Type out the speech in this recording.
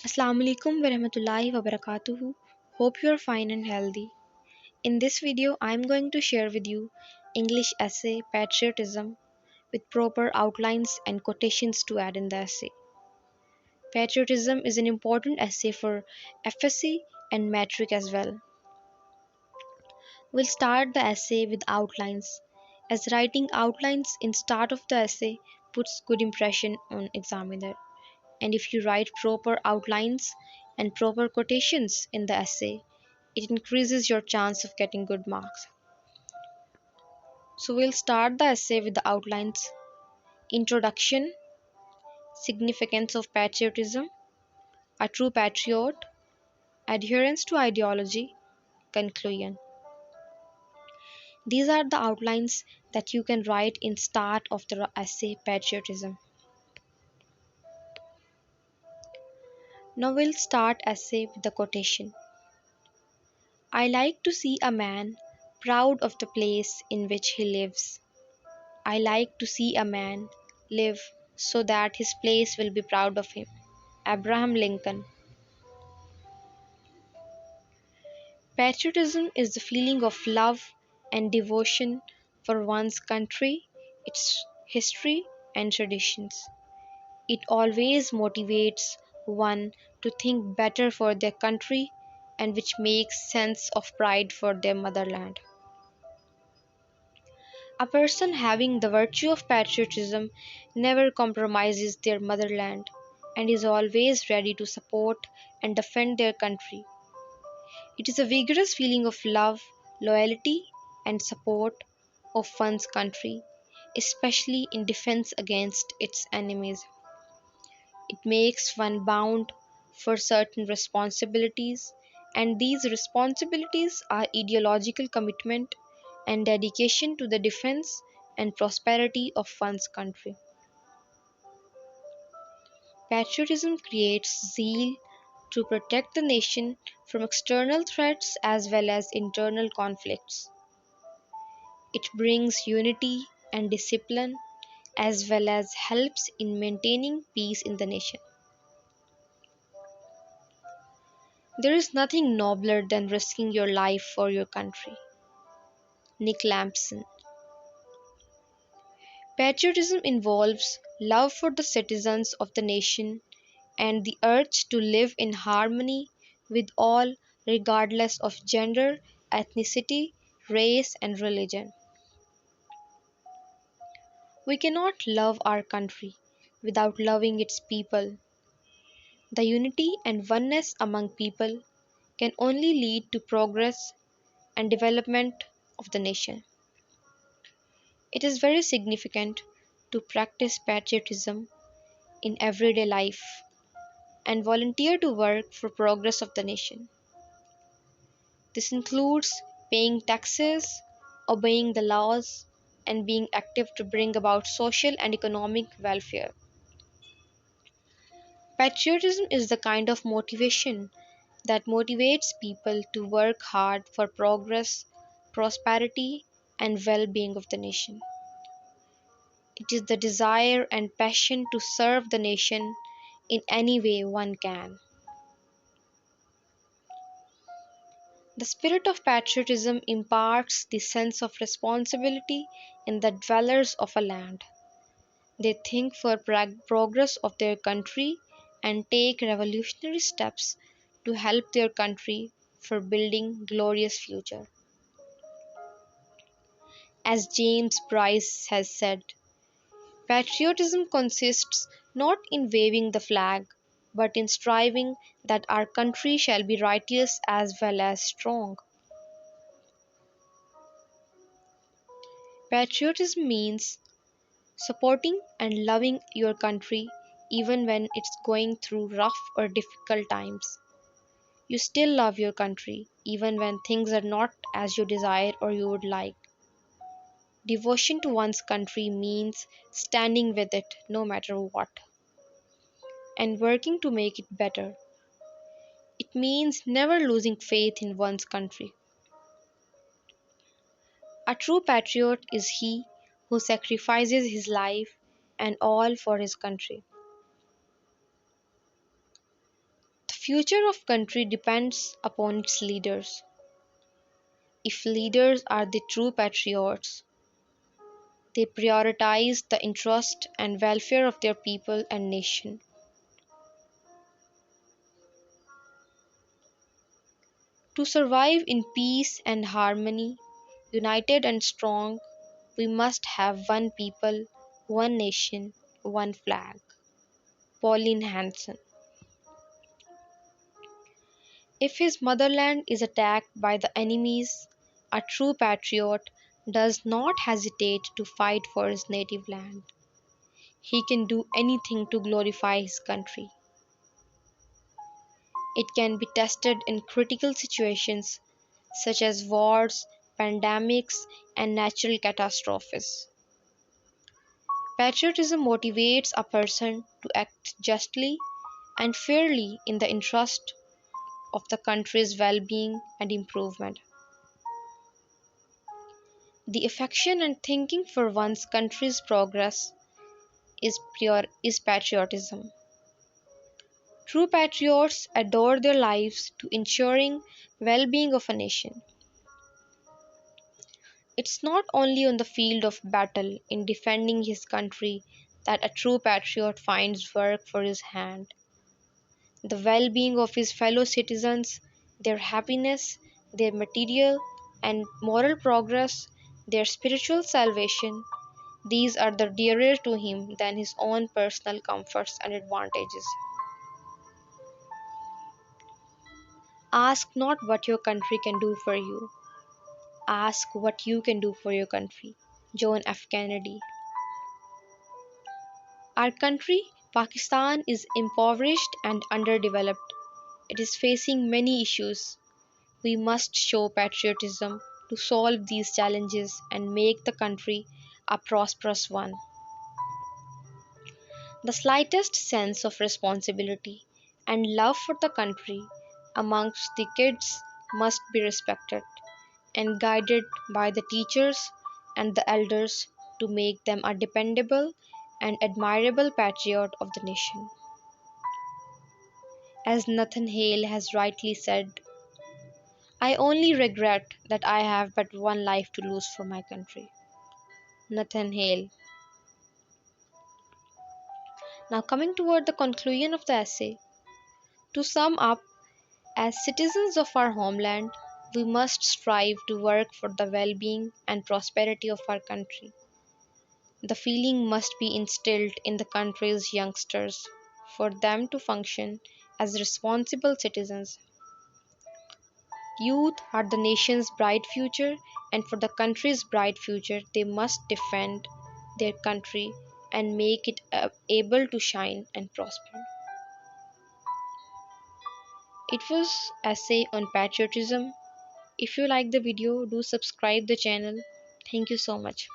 Assalamu alaikum warahmatullahi wabarakatuh. Hope you are fine and healthy. In this video, I am going to share with you English essay Patriotism with proper outlines and quotations to add in the essay. Patriotism is an important essay for FSC and metric as well. We'll start the essay with outlines, as writing outlines in start of the essay puts good impression on examiner. And if you write proper outlines and proper quotations in the essay, it increases your chance of getting good marks. So we'll start the essay with the outlines. Introduction, significance of patriotism, a true patriot, adherence to ideology, conclusion. These are the outlines that you can write in start of the essay Patriotism. Now we'll start essay with the quotation. I like to see a man proud of the place in which he lives. I like to see a man live so that his place will be proud of him. Abraham Lincoln. Patriotism is the feeling of love and devotion for one's country, its history, and traditions. It always motivates one to think better for their country and which makes sense of pride for their motherland. A person having the virtue of patriotism never compromises their motherland and is always ready to support and defend their country. It is a vigorous feeling of love, loyalty, and support of one's country, especially in defense against its enemies. It makes one bound for certain responsibilities, and these responsibilities are ideological commitment and dedication to the defense and prosperity of one's country. Patriotism creates zeal to protect the nation from external threats as well as internal conflicts. It brings unity and discipline as well as helps in maintaining peace in the nation. There is nothing nobler than risking your life for your country. Nick Lampson. Patriotism involves love for the citizens of the nation and the urge to live in harmony with all regardless of gender, ethnicity, race, and religion. We cannot love our country without loving its people. The unity and oneness among people can only lead to progress and development of the nation. It is very significant to practice patriotism in everyday life and volunteer to work for progress of the nation. This includes paying taxes, obeying the laws, and being active to bring about social and economic welfare. Patriotism is the kind of motivation that motivates people to work hard for progress, prosperity, and well being of the nation. It is the desire and passion to serve the nation in any way one can. The spirit of patriotism imparts the sense of responsibility in the dwellers of a land. They think for progress of their country and take revolutionary steps to help their country for building glorious future. As James Bryce has said, patriotism consists not in waving the flag, but in striving that our country shall be righteous as well as strong. Patriotism means supporting and loving your country even when it's going through rough or difficult times. You still love your country even when things are not as you desire or you would like. Devotion to one's country means standing with it no matter what and working to make it better. It means never losing faith in one's country. A true patriot is he who sacrifices his life and all for his country. Future of country depends upon its leaders. If leaders are the true patriots, they prioritize the interest and welfare of their people and nation. To survive in peace and harmony, united and strong, we must have one people, one nation, one flag. Pauline Hanson. If his motherland is attacked by the enemies, a true patriot does not hesitate to fight for his native land. He can do anything to glorify his country. It can be tested in critical situations such as wars, pandemics, and natural catastrophes. Patriotism motivates a person to act justly and fairly in the interest of the country's well being and improvement. The affection and thinking for one's country's progress is patriotism. True patriots adore their lives to ensuring well-being of a nation. It's not only on the field of battle in defending his country that a true patriot finds work for his hand. The well-being of his fellow citizens, their happiness, their material and moral progress, their spiritual salvation, these are the dearer to him than his own personal comforts and advantages. Ask not what your country can do for you. Ask what you can do for your country. John F. Kennedy. Our country, Pakistan, is impoverished and underdeveloped. It is facing many issues. We must show patriotism to solve these challenges and make the country a prosperous one. The slightest sense of responsibility and love for the country amongst the kids must be respected and guided by the teachers and the elders to make them a dependable and admirable patriot of the nation. As Nathan Hale has rightly said, I only regret that I have but one life to lose for my country. Nathan Hale. Now, coming toward the conclusion of the essay, to sum up, as citizens of our homeland, we must strive to work for the well being and prosperity of our country. The feeling must be instilled in the country's youngsters for them to function as responsible citizens. Youth are the nation's bright future, and for the country's bright future, they must defend their country and make it able to shine and prosper. It was essay on patriotism. If you like the video, do subscribe the channel. Thank you so much.